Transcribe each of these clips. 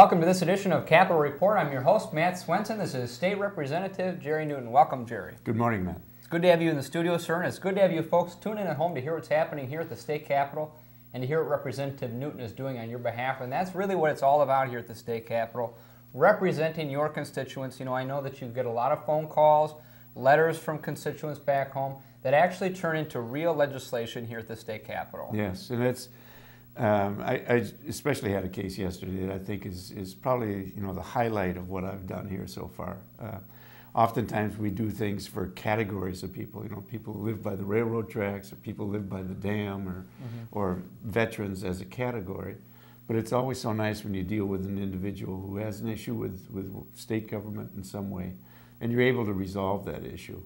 Welcome to this edition of Capital Report. I'm your host, Matt Swenson. This is State Representative Jerry Newton. Welcome, Jerry. Good morning, Matt. It's good to have you in the studio, sir, and it's good to have you folks tune in at home to hear what's happening here at the state capitol and to hear what Representative Newton is doing on your behalf. And that's really what it's all about here at the state capitol, representing your constituents. You know, I know that you get a lot of phone calls, letters from constituents back home that actually turn into real legislation here at the state capitol. Yes, and it's I especially had a case yesterday that I think is probably the highlight of what I've done here so far. Oftentimes we do things for categories of people. People who live by the railroad tracks, or people who live by the dam, or veterans as a category. But it's always so nice when you deal with an individual who has an issue with state government in some way, and you're able to resolve that issue.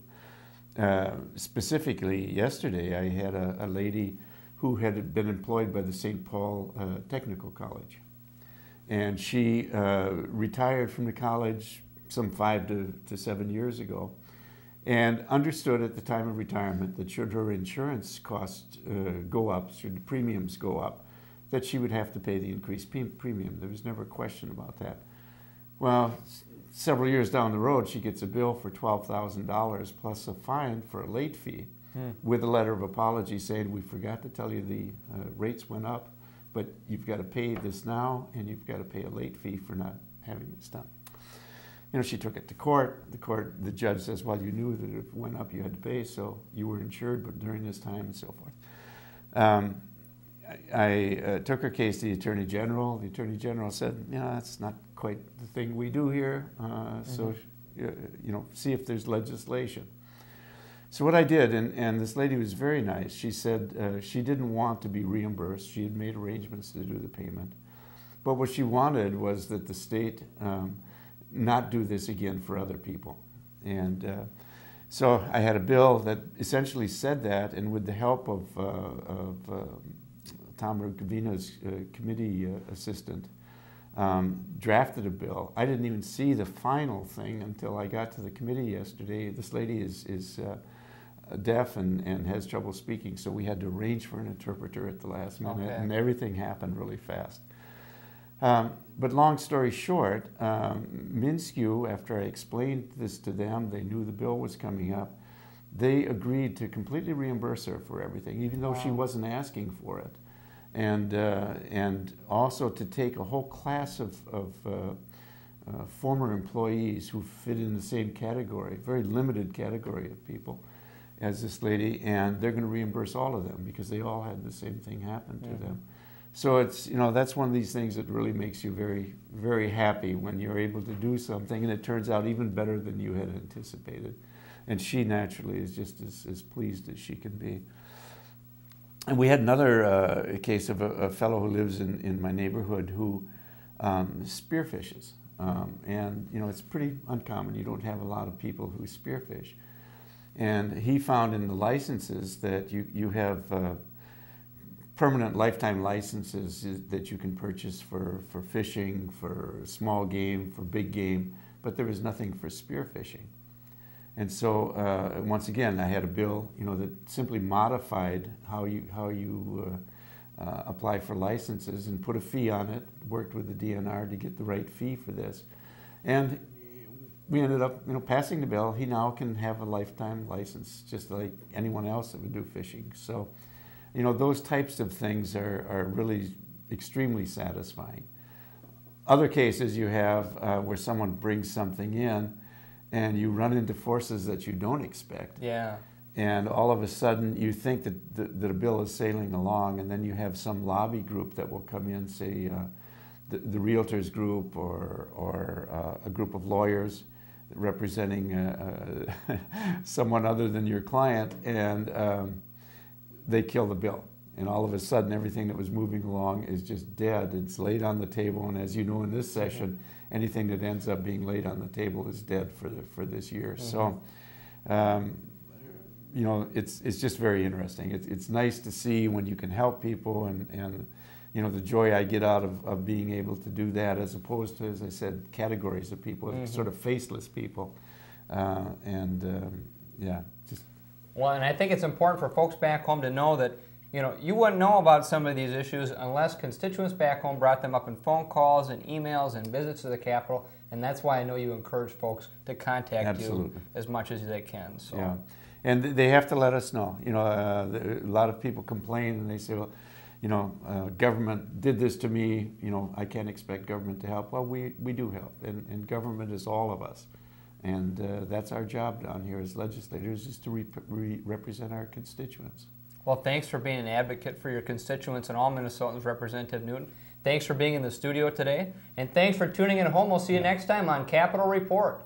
Specifically, yesterday I had a lady who had been employed by the St. Paul Technical College. And she retired from the college some 5 to 7 years ago, and understood at the time of retirement that should her insurance costs go up, should the premiums go up, that she would have to pay the increased premium. There was never a question about that. Well, several years down the road, she gets a bill for $12,000 plus a fine for a late fee, with a letter of apology saying, we forgot to tell you the rates went up, but you've got to pay this now, and you've got to pay a late fee for not having this done. She took it to court. The judge says, well, you knew that if it went up, you had to pay, so you were insured, but during this time, and so forth. I took her case to the Attorney General. The Attorney General said, that's not quite the thing we do here, so see if there's legislation. So what I did, and this lady was very nice, she said she didn't want to be reimbursed. She had made arrangements to do the payment. But what she wanted was that the state not do this again for other people. And so I had a bill that essentially said that, and with the help of Tom Rukavina's committee assistant, drafted a bill. I didn't even see the final thing until I got to the committee yesterday. This lady is deaf and has trouble speaking, so we had to arrange for an interpreter at the last minute, and everything happened really fast. But long story short, MnSCU, after I explained this to them, they knew the bill was coming up, they agreed to completely reimburse her for everything, even though she wasn't asking for it. And also to take a whole class of former employees who fit in the same category, very limited category of people, as this lady, and they're going to reimburse all of them because they all had the same thing happen to them. So it's, that's one of these things that really makes you very, very happy when you're able to do something and it turns out even better than you had anticipated. And she naturally is just as pleased as she can be. And we had another case of a fellow who lives in my neighborhood who spearfishes. And it's pretty uncommon. You don't have a lot of people who spearfish. And he found in the licenses that you have permanent lifetime licenses that you can purchase for fishing, for small game, for big game, but there was nothing for spearfishing. And so once again, I had a bill, that simply modified how you apply for licenses and put a fee on it. Worked with the DNR to get the right fee for this, and we ended up, passing the bill. He now can have a lifetime license, just like anyone else that would do fishing. So, those types of things are really extremely satisfying. Other cases you have where someone brings something in, and you run into forces that you don't expect. Yeah. And all of a sudden you think that a bill is sailing along, and then you have some lobby group that will come in, say the realtors group or a group of lawyers representing someone other than your client, and they kill the bill. And all of a sudden everything that was moving along is just dead. It's laid on the table, and as you know in this session, anything that ends up being laid on the table is dead for this year. So, it's just very interesting. It's nice to see when you can help people, and the joy I get out of being able to do that, as opposed to, as I said, categories of people, sort of faceless people, yeah, just. Well, and I think it's important for folks back home to know that you know, you wouldn't know about some of these issues unless constituents back home brought them up in phone calls and emails and visits to the Capitol, and that's why I know you encourage folks to contact you as much as they can. So. Yeah, and they have to let us know. You know, a lot of people complain and they say, well, you know, government did this to me, you know, I can't expect government to help. Well, we do help, and government is all of us. And that's our job down here as legislators, is to represent our constituents. Well, thanks for being an advocate for your constituents and all Minnesotans, Representative Newton. Thanks for being in the studio today, and thanks for tuning in at home. We'll see you next time on Capitol Report.